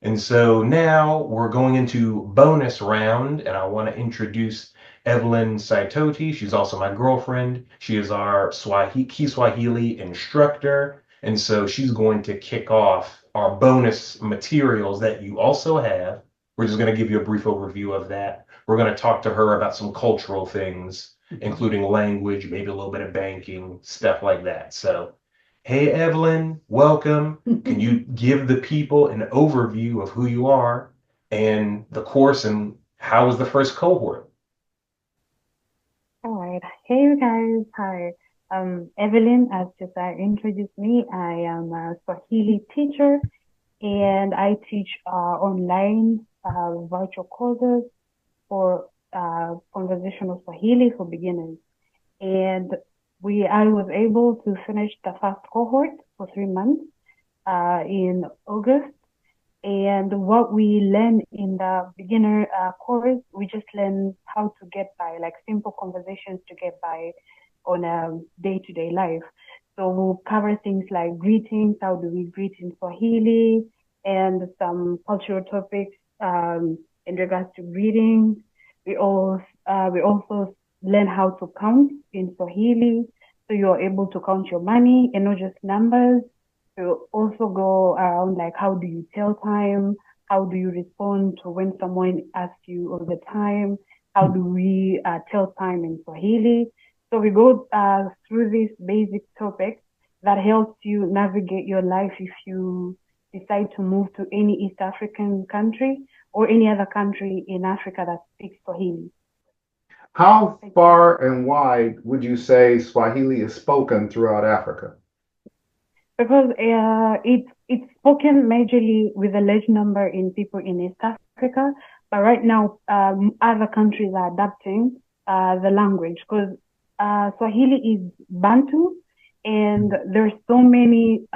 And so now we're going into bonus round, and I want to introduce Evelyn Saitoti. She's also my girlfriend. She is our Kiswahili instructor. And so she's going to kick off our bonus materials that you also have. We're just going to give you a brief overview of that. We're going to talk to her about some cultural things, including language, maybe a little bit of banking, stuff like that. So hey, Evelyn, welcome. Can you give the people an overview of who you are and the course and how was the first cohort? All right. Hey, you guys. Hi. Evelyn, as just introduced me, I am a Swahili teacher and I teach online virtual courses for conversational Swahili for beginners. And I was able to finish the first cohort for 3 months in August. And what we learn in the beginner course, we just learn how to get by, like simple conversations to get by on a day-to-day life. So we'll cover things like greetings, how do we greet in Swahili, and some cultural topics in regards to greetings. We also learn how to count in Swahili, so you're able to count your money and not just numbers. To also go around like how do you tell time? How do you respond to when someone asks you of the time? How do we tell time in Swahili? So we go through these basic topics that helps you navigate your life if you decide to move to any East African country or any other country in Africa that speaks Swahili. How Thank you. far and wide would you say Swahili is spoken throughout Africa? Because it's spoken majorly with a large number in people in East Africa, but right now other countries are adapting the language because Swahili is Bantu, and there's so many.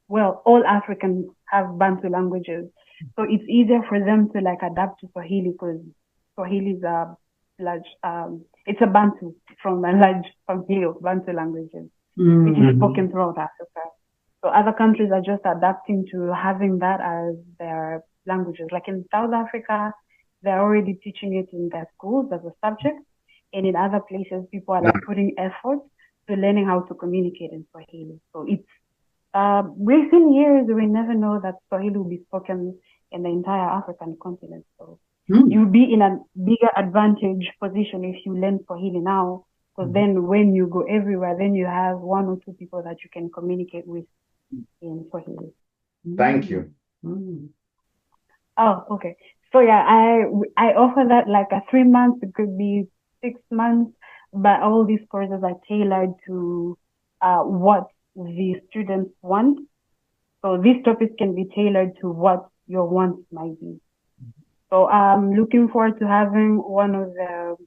Well, all Africans have Bantu languages, so it's easier for them to like adapt to Swahili because Swahili is a large. It's a Bantu from a large family of Bantu languages, which is Mm-hmm. spoken throughout Africa. So other countries are just adapting to having that as their languages. Like in South Africa, they're already teaching it in their schools as a subject. And in other places, people are like putting effort to learning how to communicate in Swahili. So it's recent years, we never know that Swahili will be spoken in the entire African continent. So you'll be in a bigger advantage position if you learn Swahili now, because then when you go everywhere, then you have one or two people that you can communicate with in Swahili. Thank you. Oh, okay. So yeah, I offer that like a 3 months. It could be 6 months, but all these courses are tailored to what the students want. So these topics can be tailored to what your wants might be. So I'm looking forward to having one of the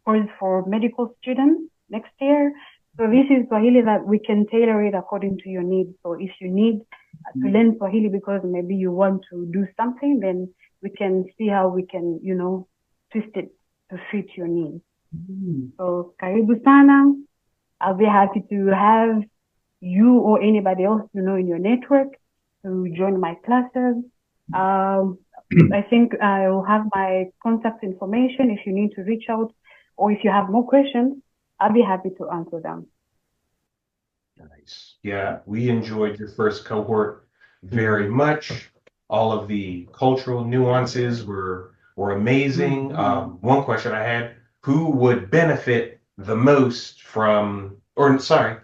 course for medical students next year. So this is Swahili that we can tailor it according to your needs. So if you need to learn Swahili because maybe you want to do something, then we can see how we can, twist it to fit your needs. So karibu sana. I'll be happy to have you or anybody else you know in your network to join my classes. Um, I think I will have my contact information if you need to reach out or if you have more questions, I'll be happy to answer them. Nice. Yeah, we enjoyed your first cohort very much. All of the cultural nuances were amazing. One question I had, who would benefit the most from, or sorry,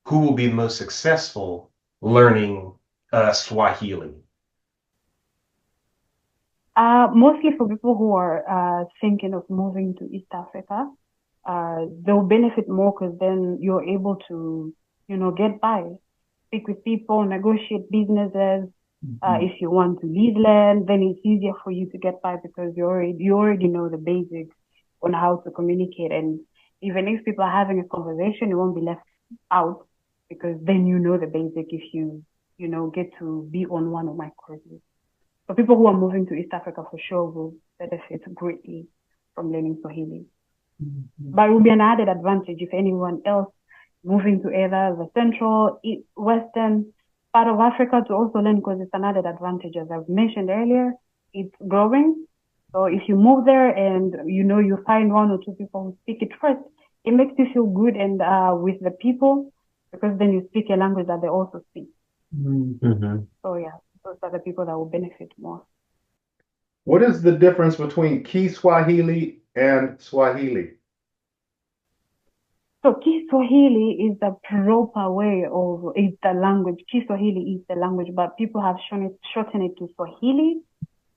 who will be the most successful learning Swahili? Mostly for people who are thinking of moving to East Africa, they'll benefit more because then you're able to, get by, speak with people, negotiate businesses. If you want to leave land, then it's easier for you to get by because you already know the basics on how to communicate. And even if people are having a conversation, you won't be left out because then you know the basic if you get to be on one of my courses. So people who are moving to East Africa for sure will benefit greatly from learning Swahili. But it will be an added advantage if anyone else moving to either the central, western part of Africa to also learn because it's an added advantage. As I've mentioned earlier, it's growing. So if you move there and you find one or two people who speak it first, it makes you feel good and with the people because then you speak a language that they also speak. Mm-hmm. So yeah, those are the people that will benefit more. What is the difference between Kiswahili and Swahili? So Kiswahili is the proper way of, it's the language. Kiswahili is the language, but people have shortened it to Swahili,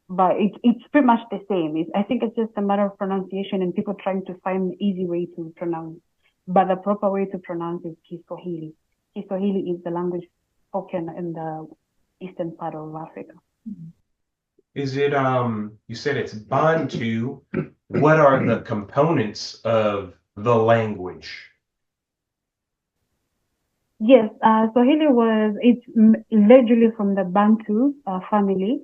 but it's pretty much the same. I think it's just a matter of pronunciation and people trying to find an easy way to pronounce. But the proper way to pronounce is Kiswahili. Kiswahili is the language spoken in the eastern part of Africa. Is it, you said it's Bantu. What are the components of the language? Yes, Swahili it's allegedly from the Bantu family,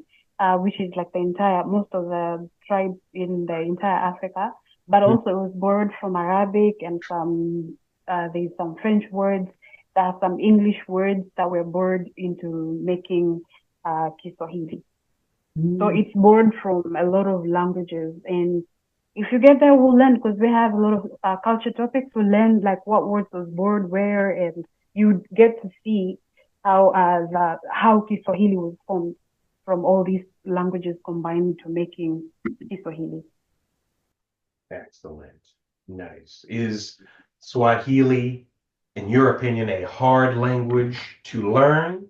which is like most of the tribes in the entire Africa, but also it was borrowed from Arabic and there's some French words. There are some English words that were borrowed into making Kiswahili. So it's borrowed from a lot of languages. And if you get there, we'll learn because we have a lot of culture topics to learn, like what words was borrowed where, and you get to see how Kiswahili was formed from all these languages combined to making Kiswahili. Excellent. Nice. Is Swahili, in your opinion, a hard language to learn?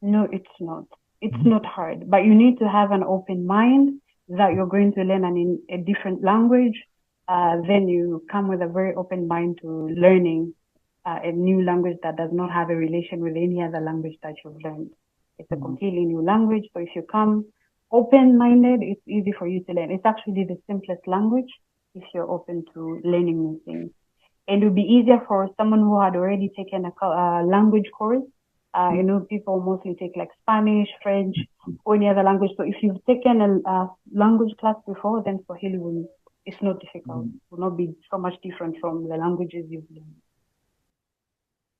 No, it's not. It's not hard, but you need to have an open mind that you're going to learn a different language. Then you come with a very open mind to learning a new language that does not have a relation with any other language that you've learned. It's a completely new language. So if you come open-minded, it's easy for you to learn. It's actually the simplest language if you're open to learning new things. And it would be easier for someone who had already taken a language course. People mostly take like Spanish, French, or any other language. So if you've taken a language class before, then Swahili it's not difficult. It will not be so much different from the languages you've learned.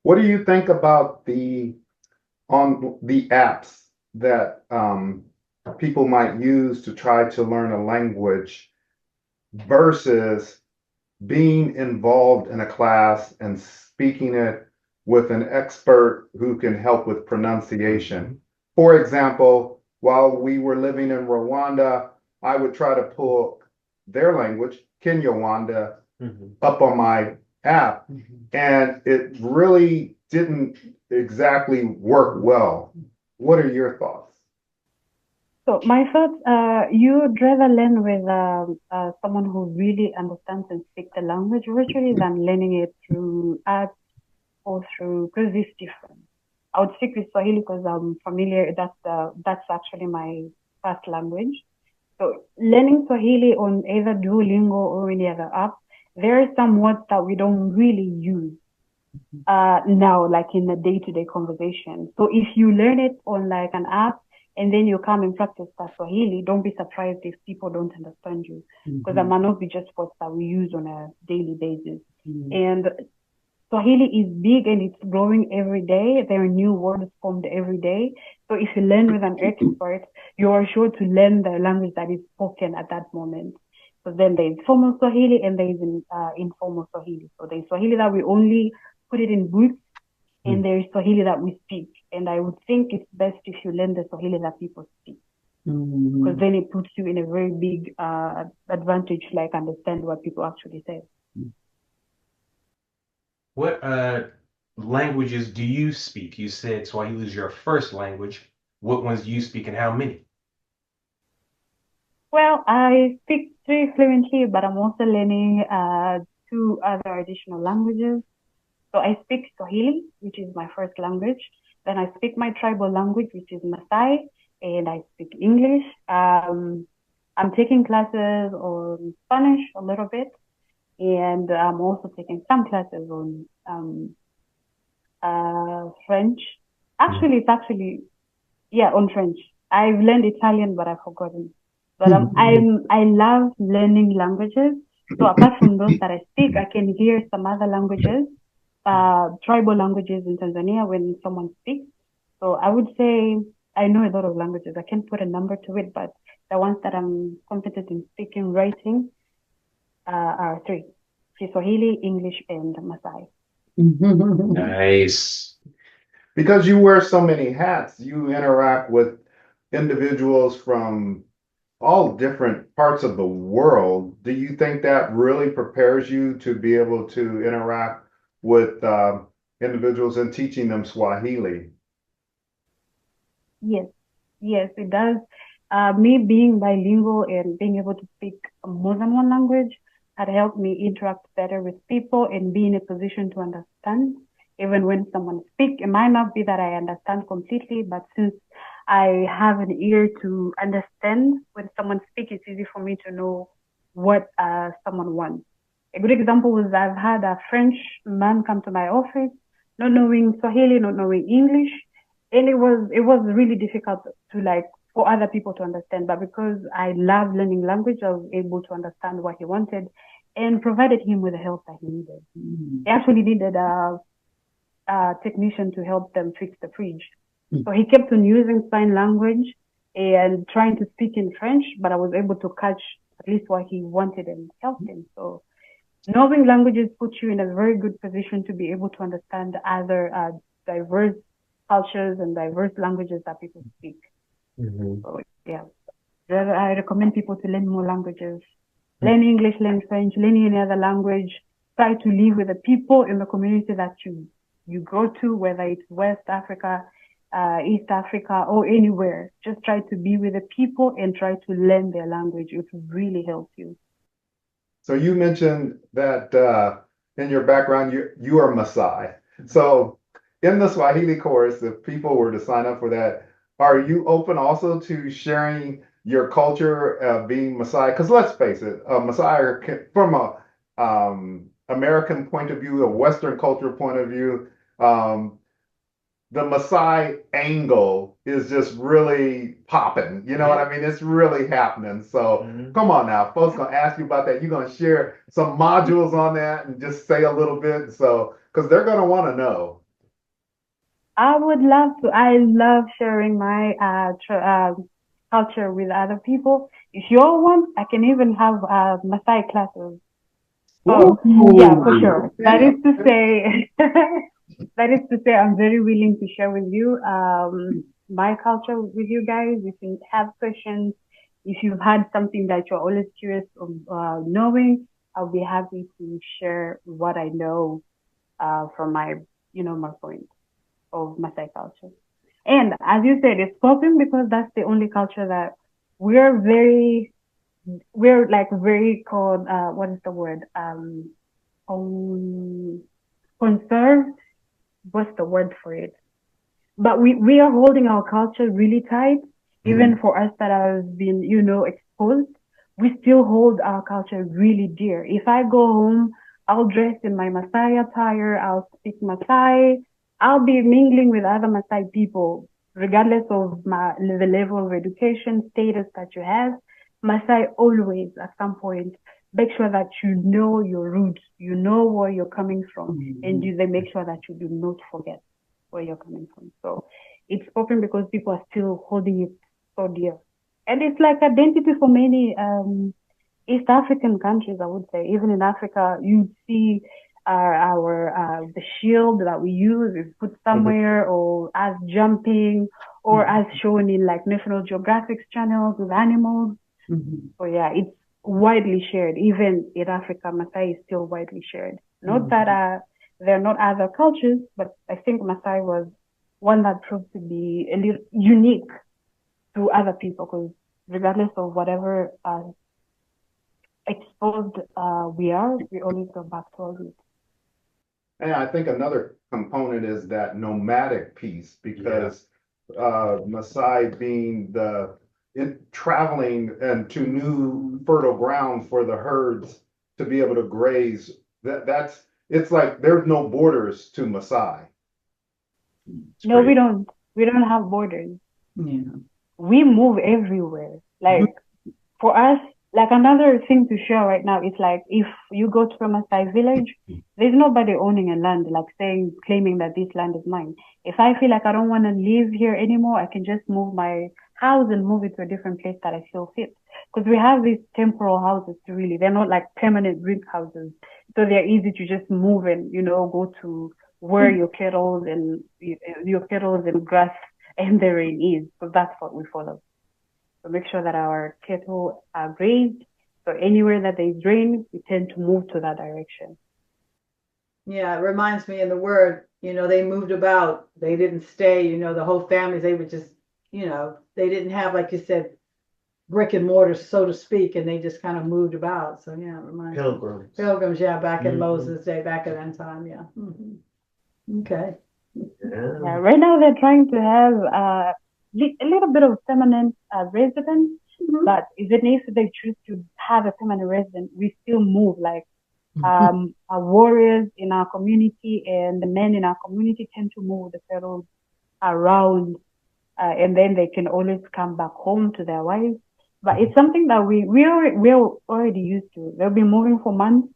What do you think about the apps that people might use to try to learn a language versus being involved in a class and speaking it with an expert who can help with pronunciation? For example, while we were living in Rwanda, I would try to pull their language, Kinyarwanda, up on my app, and it really didn't exactly work well. What are your thoughts? So my thoughts, you'd rather learn with someone who really understands and speaks the language virtually than learning it through apps or because it's different. I would stick with Swahili because I'm familiar. That's actually my first language. So learning Swahili on either Duolingo or any other app, there are some words that we don't really use now, like in a day-to-day conversation. So if you learn it on like an app and then you come and practice Swahili, don't be surprised if people don't understand you because there might not be just words that we use on a daily basis. And Swahili is big and it's growing every day. There are new words formed every day. So if you learn with an expert, you are sure to learn the language that is spoken at that moment. So then there is formal Swahili and there is informal Swahili. So there is Swahili that we only put it in books and there is Swahili that we speak. And I would think it's best if you learn the Swahili that people speak. Because then it puts you in a very big advantage, like understand what people actually say. What languages do you speak? You said Swahili is your first language. What ones do you speak and how many? Well, I speak 3 fluently, but I'm also learning 2 other additional languages. So I speak Swahili, which is my first language. Then I speak my tribal language, which is Maasai, and I speak English. I'm taking classes on Spanish a little bit. And I'm also taking some classes on French. Actually, on French. I've learned Italian, but I've forgotten. But I love learning languages. So apart from those that I speak, I can hear some other languages tribal languages in Tanzania when someone speaks. So I would say I know a lot of languages. I can't put a number to it, but the ones that I'm competent in speaking, writing, are three: Swahili, English, and Maasai. Nice. Because you wear so many hats, you interact with individuals from all different parts of the world. Do you think that really prepares you to be able to interact with individuals and teaching them Swahili? Yes, yes, it does. Me being bilingual and being able to speak more than one language had helped me interact better with people and be in a position to understand. Even when someone speaks, it might not be that I understand completely, but since I have an ear to understand when someone speaks, it's easy for me to know what someone wants. A good example was I've had a French man come to my office, not knowing Swahili, not knowing English, and it was really difficult to like for other people to understand. But because I love learning language, I was able to understand what he wanted and provided him with the help that he needed. He actually needed a technician to help them fix the fridge. So he kept on using sign language and trying to speak in French, but I was able to catch at least what he wanted and help him. So knowing languages puts you in a very good position to be able to understand other diverse cultures and diverse languages that people speak. So yeah, I recommend people to learn more languages. Learn English, learn French, learn any other language. Try to live with the people in the community that you go to, whether it's West Africa, East Africa, or anywhere. Just try to be with the people and try to learn their language. It will really help you. So you mentioned that in your background you are Maasai. So in the Swahili course, if people were to sign up for that, are you open also to sharing your culture being Maasai? Because let's face it, Maasai from a American point of view, a Western culture point of view, um, the Maasai angle is just really popping. You know what I mean? It's really happening. So come on now, folks gonna ask you about that. You're gonna share some modules on that and just say a little bit. So because they're gonna want to know. I would love to. I love sharing my culture with other people. If you all want, I can even have Maasai classes. Oh, yeah, for sure. That is to say, that is to say, I'm very willing to share with you my culture with you guys. If you have questions, if you've had something that you're always curious of knowing, I'll be happy to share what I know from my, my point of Maasai culture. And as you said, it's popping because that's the only culture that we're very we're like very called what is the word um conserved. What's the word for it? But we are holding our culture really tight. Even for us that have been exposed, we still hold our culture really dear. If I go home, I'll dress in my Maasai attire, I'll speak Maasai, I'll be mingling with other Maasai people regardless of the level of education status that you have. Maasai always at some point make sure that you know your roots, you know where you're coming from, and they make sure that you do not forget where you're coming from. So it's popping because people are still holding it so dear. And it's like identity for many East African countries, I would say. Even in Africa, you see our the shield that we use is put somewhere, or as jumping, or as shown in like National Geographic channels with animals. So yeah, it's widely shared. Even in Africa, Maasai is still widely shared. Not that there are not other cultures, but I think Maasai was one that proved to be a little unique to other people because regardless of whatever exposed we are, we always go back to our roots. And I think another component is that nomadic piece because Maasai being traveling and to new fertile ground for the herds to be able to graze. It's like there's no borders to Maasai. No, we don't. We don't have borders. We move everywhere. Like for us, like another thing to share right now is like if you go to a Maasai village, there's nobody owning a land, like saying, claiming that this land is mine. If I feel like I don't want to live here anymore, I can just move my house and move it to a different place that I feel fit. Because we have these temporal houses to really, they're not like permanent brick houses. So they're easy to just move and, go to where your kettles and grass and the rain is. So that's what we follow. So make sure that our cattle are grazed. So anywhere that there's rain, we tend to move to that direction. Yeah, it reminds me in the word, they moved about. They didn't stay, the whole families, they would just, they didn't have, like you said, brick and mortar, so to speak, and they just kind of moved about. So yeah, it reminds me. Pilgrims. Pilgrims, yeah, back in Mhm. Moses' day, back in that time, yeah. Okay. Yeah, right now they're trying to have a little bit of permanent residence, but even if they choose to have a permanent resident, we still move. Like our warriors in our community and the men in our community tend to move the pharaohs around, and then they can always come back home to their wives. But it's something that we're already used to. They'll be moving for months.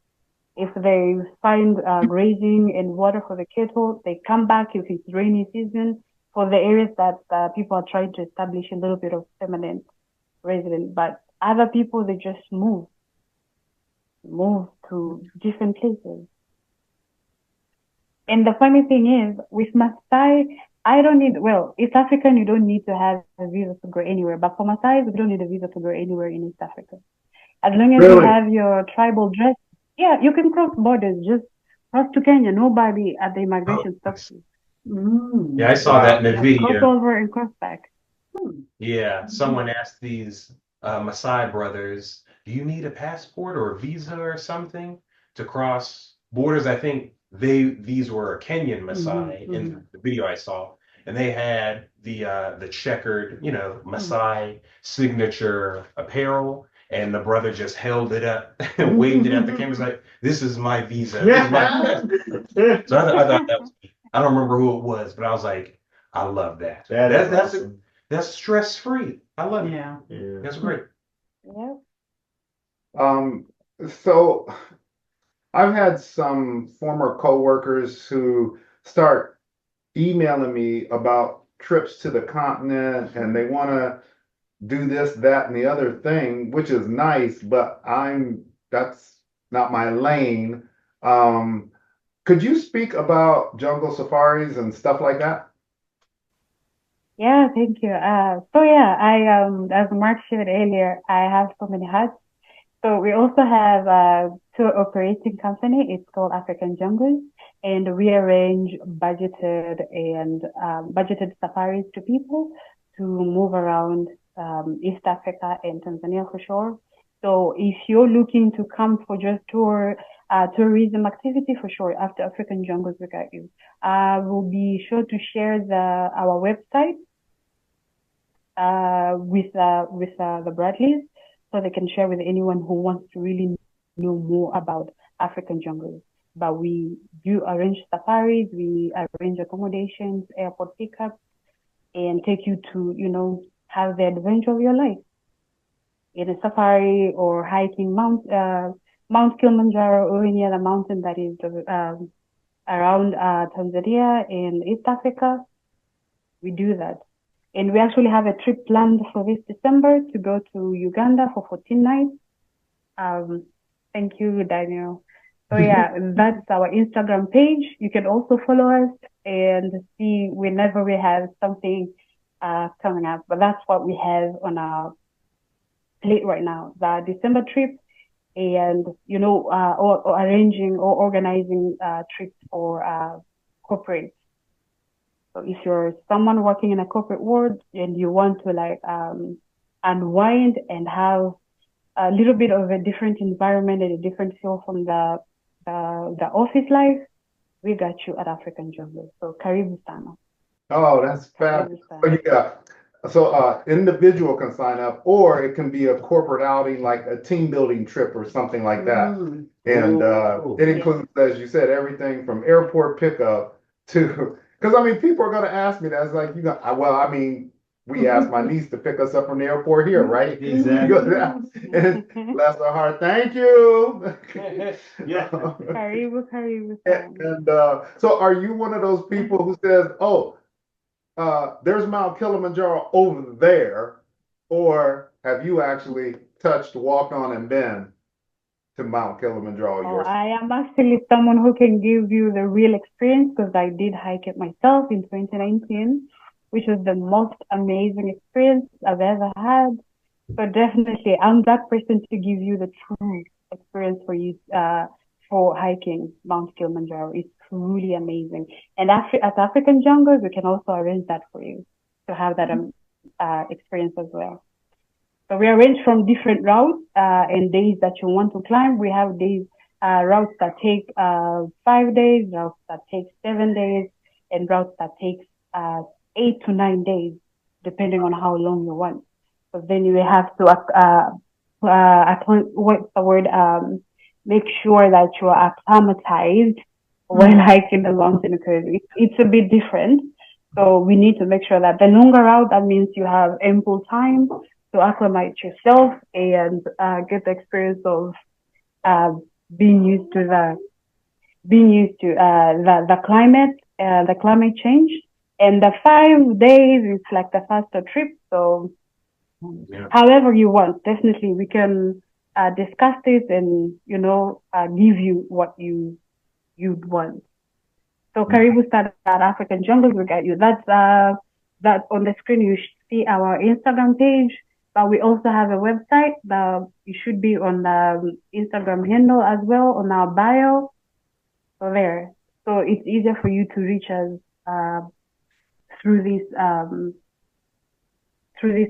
If they find grazing and water for the cattle, they come back if it's rainy season for the areas that people are trying to establish a little bit of permanent residence. But other people, they just move to different places. And the funny thing is, with Maasai, I don't need, East African, you don't need to have a visa to go anywhere. But for Maasai, we don't need a visa to go anywhere in East Africa. As long as you have your tribal dress, yeah, you can cross borders. Just cross to Kenya. Nobody at the immigration stops you. Yeah, I saw that in the Cross video. over and cross back. Yeah, someone asked these Maasai brothers, "Do you need a passport or a visa or something to cross borders?" I think these were Kenyan Maasai in the video I saw, and they had the checkered, Maasai signature apparel, and the brother just held it up and waved it at the camera. He's like, "This is my visa." This is my passport. So I thought that was. I don't remember who it was, but I was like, I love that. That's awesome. That's stress free. I love it. Yeah. That's great. Yeah. So I've had some former coworkers who start emailing me about trips to the continent and they want to do this, that, and the other thing, which is nice, but that's not my lane. Could you speak about jungle safaris and stuff like that? Yeah, thank you. So yeah, I as Mark shared earlier, I have so many hats. So we also have a tour operating company. It's called African Jungles, and we arrange budgeted safaris to people to move around East Africa and Tanzania for sure. So if you're looking to come for just tourism activity, for sure, after African Jungles, we got you. We'll be sure to share our website with the Bradleys, so they can share with anyone who wants to really know more about African jungles. But we do arrange safaris, we arrange accommodations, airport pickups, and take you to, have the adventure of your life in a safari or hiking Mount Kilimanjaro or any other mountain that is around Tanzania and East Africa. We do that. And we actually have a trip planned for this December to go to Uganda for 14 nights. Thank you, Daniel. So yeah, that's our Instagram page. You can also follow us and see whenever we have something coming up. But that's what we have on our plate right now, the December trip, and or arranging or organizing trips for corporate. So if you're someone working in a corporate world and you want to unwind and have a little bit of a different environment and a different feel from the office life, we got you at African Jungle. So karibu sana. Oh, that's fabulous. So individual can sign up, or it can be a corporate outing, like a team building trip or something like that. And it includes, as you said, everything from airport pickup to, because people are going to ask me that. It's like, we asked my niece to pick us up from the airport here, right? Exactly. Go down and bless her heart. Thank you. Yeah. Karibu, karibu And, sana. so are you one of those people who says, oh, there's Mount Kilimanjaro over there, or have you actually touched, walked on, and been to Mount Kilimanjaro Oh, yourself? I am actually someone who can give you the real experience because I did hike it myself in 2019, which was the most amazing experience I've ever had. So definitely, I'm that person to give you the true experience for you for hiking Mount Kilimanjaro. It's truly amazing. And at African Jungles, we can also arrange that for you to have that experience as well. So we arrange from different routes and days that you want to climb. We have days routes that take 5 days, routes that take 7 days, and routes that take 8 to 9 days, depending on how long you want. So then you have to what's the word? Make sure that you are acclimatized when hiking the mountain because it's a bit different. So we need to make sure that the longer route, that means you have ample time to acclimate yourself and get the experience of uh, being used to the climate change. And the 5 days is like the faster trip. So Yeah. however you want, definitely we can discuss this and give you what you'd want. So Karibu South African Jungles, we got you. That's on the screen. You should see our Instagram page, but we also have a website that it should be on the Instagram handle as well on our bio. So there. So it's easier for you to reach us through these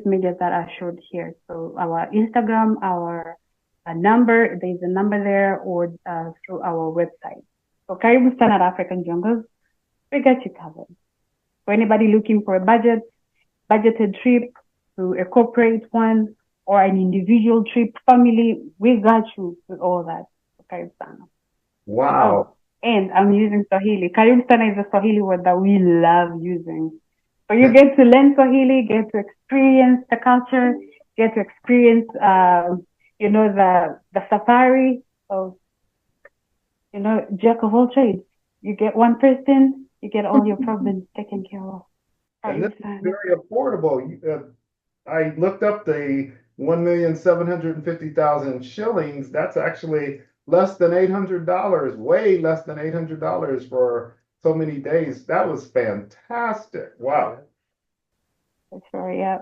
media that are showed here. So our Instagram, our number, there's a number there, or through our website. So Karibu South African Jungles, we got you covered. For anybody looking for a budgeted trip, to a corporate one, or an individual trip, family, we got you with all that. Karibu Sana. Wow. Oh, and I'm using Swahili. Karibu Sana is a Swahili word that we love using. So you get to learn Swahili, get to experience the culture, get to experience, the safari of, jack of all trades. You get one person, you get all your problems taken care of. And this is very affordable. I looked up the 1,750,000 shillings. That's actually less than $800, way less than $800 for so many days. That was fantastic. Wow. Sure, yeah.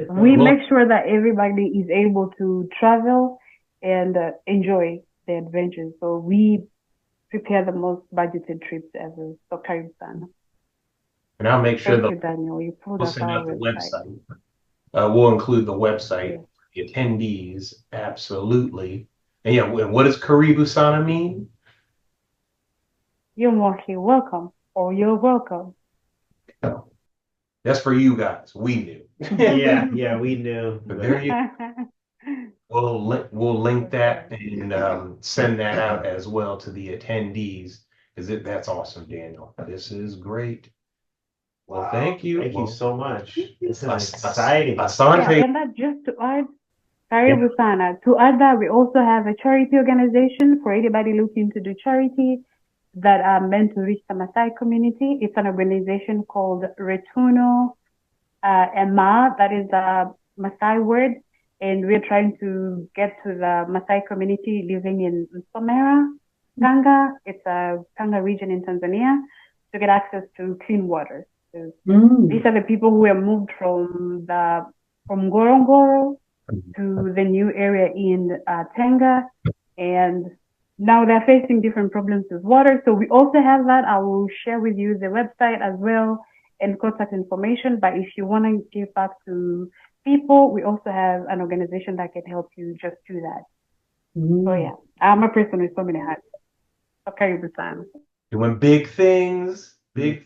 We make sure that everybody is able to travel and enjoy the adventures. So we prepare the most budgeted trips ever. So Karibu Sana. And I'll make sure Thank you, Daniel. You pulled we'll up send our out the website. we'll include the website, Yeah. the attendees, absolutely. And yeah, and what does Karibu Sana mean? You're mostly welcome, or you're welcome. That's for you guys. We knew. Yeah, we knew. But there you we'll link that and send that out as well to the attendees. That's awesome, Daniel. This is great. Well, thank you. Thank you so much. This is exciting. Yeah, and that just to add, Karibu Sana. To add that, we also have a charity organization for anybody looking to do charity that are meant to reach the Maasai community. It's an organization called Retuno Ema, that is the Maasai word, and we're trying to get to the Maasai community living in Somera, Tanga. It's a Tanga region in Tanzania to get access to clean water. So these are the people who were moved from Ngorongoro to the new area in Tanga, and now they're facing different problems with water. So we also have that. I will share with you the website as well and contact information. But if you want to give back to people, we also have an organization that can help you just do that. So yeah, I'm a person with so many hats. Okay, Busan. Doing big things. We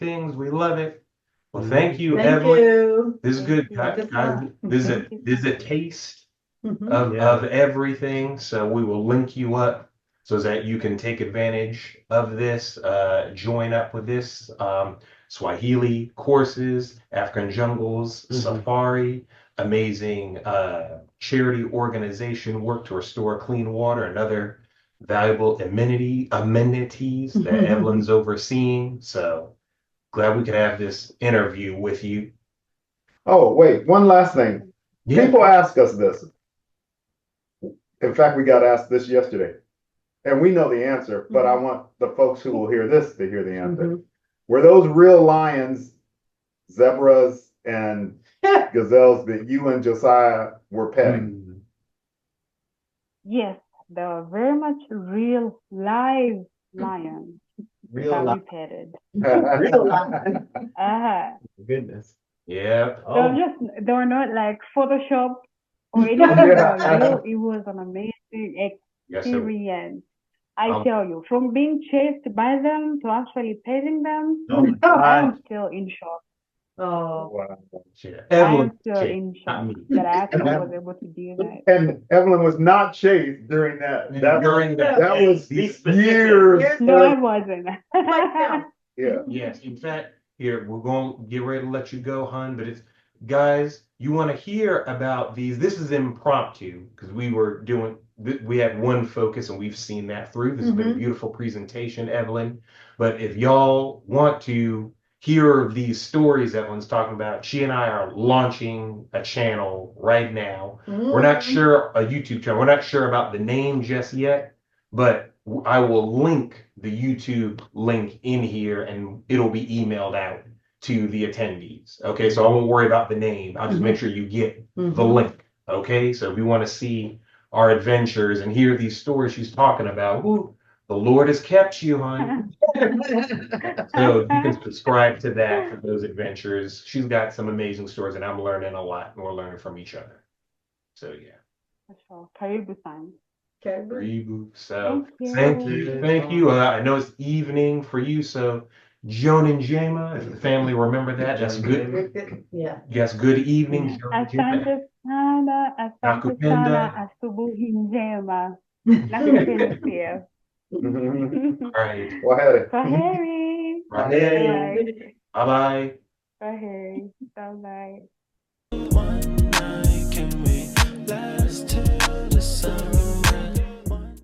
love it. Well, thank you, Thank Evelyn. you. This is good. Good Guys, this is a taste Mhm. of everything. So we will link you up so that you can take advantage of this, join up with this. Swahili courses, African jungles, safari, amazing charity organization work to restore clean water and other valuable amenities that Evelyn's overseeing. So glad we could have this interview with you. Oh, wait, one last thing. Yeah. People ask us this. In fact, we got asked this yesterday. And we know the answer, but I want the folks who will hear this to hear the answer. Were those real lions, zebras, and gazelles that you and Josiah were petting? Yes, they were very much real live lions Real that we life. petted. Real life. Yeah. Uh-huh. Oh, They were not like Photoshop or anything. They were real. It was an amazing Yes, sir. experience. I tell you, from being chased by them to actually petting them, oh my I God. am still in shock. Oh, Wow. Yeah. I Evelyn, am still in not shock me. that I actually was able to do that. And Evelyn was not chased during that. During that. That was Be specific. years. No, I wasn't. Yeah. Yes, in fact, here we're going to get ready to let you go, hon. But it's guys, you want to hear about these? This is impromptu because we were doing. We had one focus and we've seen that through. This has been a beautiful presentation, Evelyn. But if y'all want to hear these stories Evelyn's talking about, she and I are launching a channel right now. We're not sure a YouTube channel. We're not sure about the name just yet, but I will link the YouTube link in here and it'll be emailed out to the attendees. Okay, so I won't worry about the name. I'll just make sure you get the link. Okay, so if you want to see our adventures and hear these stories she's talking about, ooh, the Lord has kept you, hon. So you can subscribe to that for those adventures. She's got some amazing stories, and I'm learning a lot, and we're learning from each other. So yeah. For sure. Karibu-san. Reboot. So Thank thank you. I know it's evening for you, so Joan and Jema, if the family remember that, that's good. Yeah. Yes, good evening, Joan and Jema. Asante sana, asubuhi njema. Nakupenda pia. All right. Kwaheri. Kwaheri. Bye. Bye-bye. Kwaheri. Bye-bye. One night, can we